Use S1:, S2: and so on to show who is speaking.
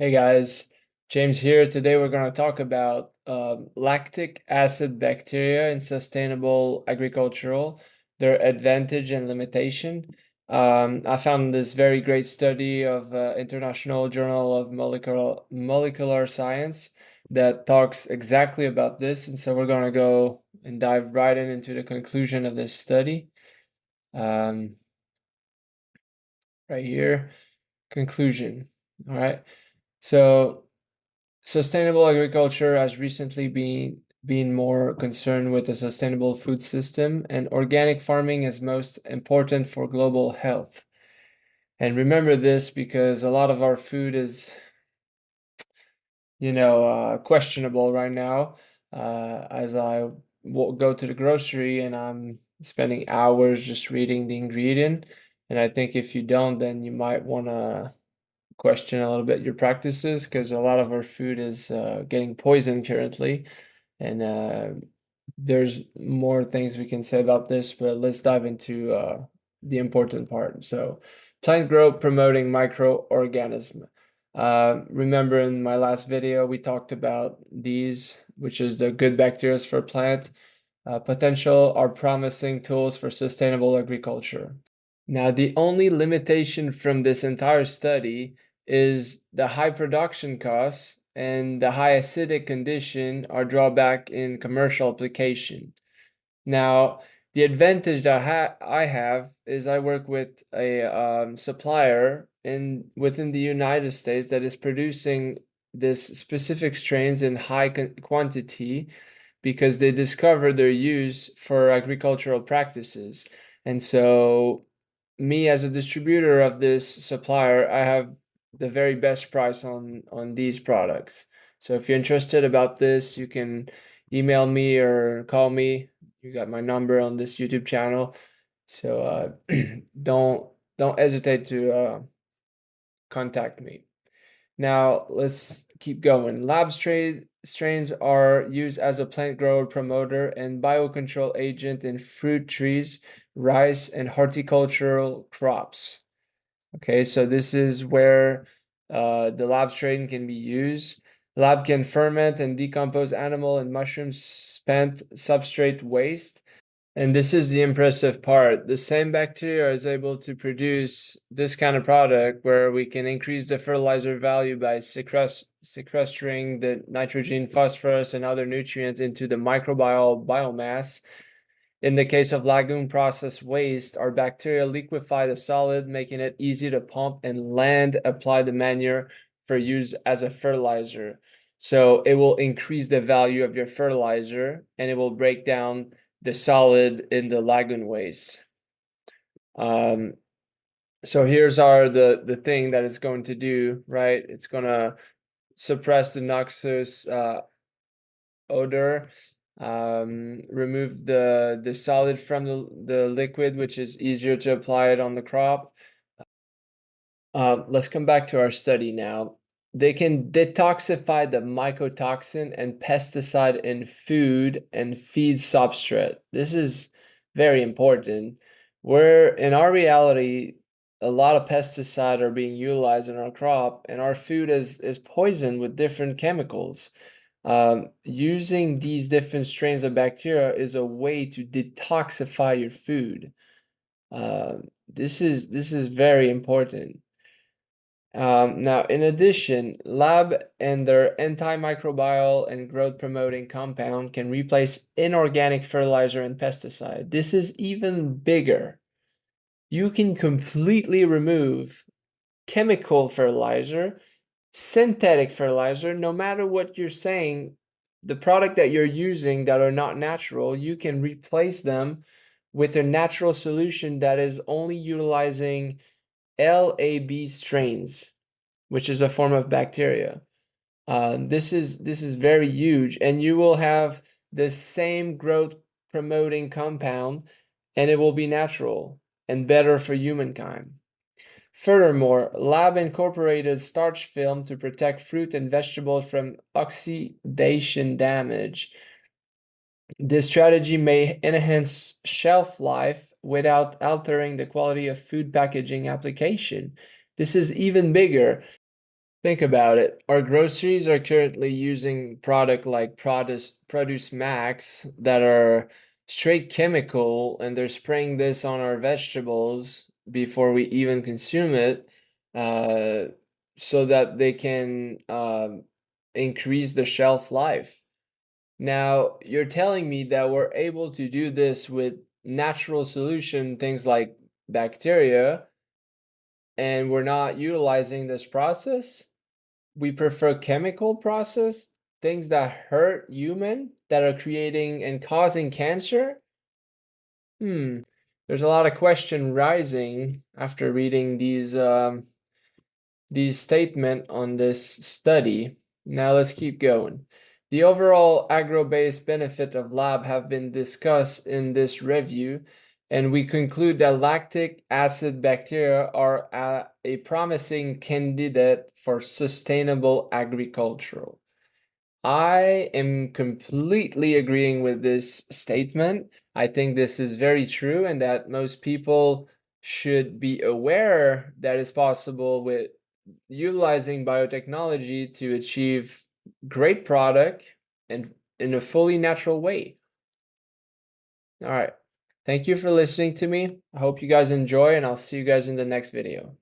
S1: Hey guys, James here. Today we're going to talk about lactic acid bacteria in sustainable agricultural, their advantage and limitation. I found this very great study of International Journal of Molecular Science that talks exactly about this, and so we're going to go and dive right into the conclusion of this study. Um, right here, conclusion. All right. So sustainable agriculture has recently been more concerned with a sustainable food system, and organic farming is most important for global health. And remember this because a lot of our food is, questionable right now. As I go to the grocery and I'm spending hours just reading the ingredient, and I think if you don't, then you might want to question a little bit your practices because a lot of our food is getting poisoned currently. And there's more things we can say about this, but let's dive into the important part. So, plant growth promoting microorganism. Remember in my last video, we talked about these, which is the good bacteria for plant. Potential are promising tools for sustainable agriculture. Now, the only limitation from this entire study is the high production costs and the high acidic condition are drawback in commercial application. Now, the advantage that I have is I work with a supplier within the United States that is producing this specific strains in high quantity because they discovered their use for agricultural practices. And so me as a distributor of this supplier, I have the very best price on these products. So if you're interested about this, you can email me or call me. You got my number on this YouTube channel. So don't don't hesitate to contact me. Now let's keep going. Strains are used as a plant grower promoter and biocontrol agent in fruit trees, rice, and horticultural crops. Okay, so this is where the lab strain can be used. Lab can ferment and decompose animal and mushroom spent substrate waste. And this is the impressive part. The same bacteria is able to produce this kind of product where we can increase the fertilizer value by sequestering the nitrogen, phosphorus, and other nutrients into the microbial biomass. In the case of lagoon process waste, our bacteria liquefy the solid, making it easy to pump and land apply the manure for use as a fertilizer. So it will increase the value of your fertilizer and it will break down the solid in the lagoon waste. Um, so here's the thing that it's going to do, right? It's gonna suppress the noxious odor, remove the solid from the liquid, which is easier to apply it on the crop. Let's come back to our study now. They can detoxify the mycotoxin and pesticide in food and feed substrate. This is very important. Where in our reality, a lot of pesticide are being utilized in our crop, and our food is poisoned with different chemicals. Using these different strains of bacteria is a way to detoxify your food. This is very important. Now, in addition, lab and their antimicrobial and growth promoting compound can replace inorganic fertilizer and pesticide. This is even bigger. You can completely remove chemical fertilizer, synthetic fertilizer, no matter what you're saying, the product that you're using that are not natural, you can replace them with a natural solution that is only utilizing LAB strains, which is a form of bacteria. This is very huge, and you will have the same growth promoting compound, and it will be natural and better for humankind. Furthermore, lab incorporated starch film to protect fruit and vegetables from oxidation damage. This strategy may enhance shelf life without altering the quality of food packaging application. This is even bigger. Think about it. Our groceries are currently using product like Produce Max that are straight chemical, and they're spraying this on our vegetables before we even consume it, uh, so that they can increase the shelf life. Now, you're telling me that we're able to do this with natural solution, things like bacteria, and we're not utilizing this process? We prefer chemical process, things that hurt human, that are creating and causing cancer? Hmm. There's a lot of question rising after reading these statement on this study. Now let's keep going. The overall agro-based benefit of lab have been discussed in this review, and we conclude that lactic acid bacteria are a promising candidate for sustainable agricultural. I am completely agreeing with this statement. I think this is very true, and that most people should be aware that it's possible with utilizing biotechnology to achieve great product and in a fully natural way. All right. Thank you for listening to me. I hope you guys enjoy, and I'll see you guys in the next video.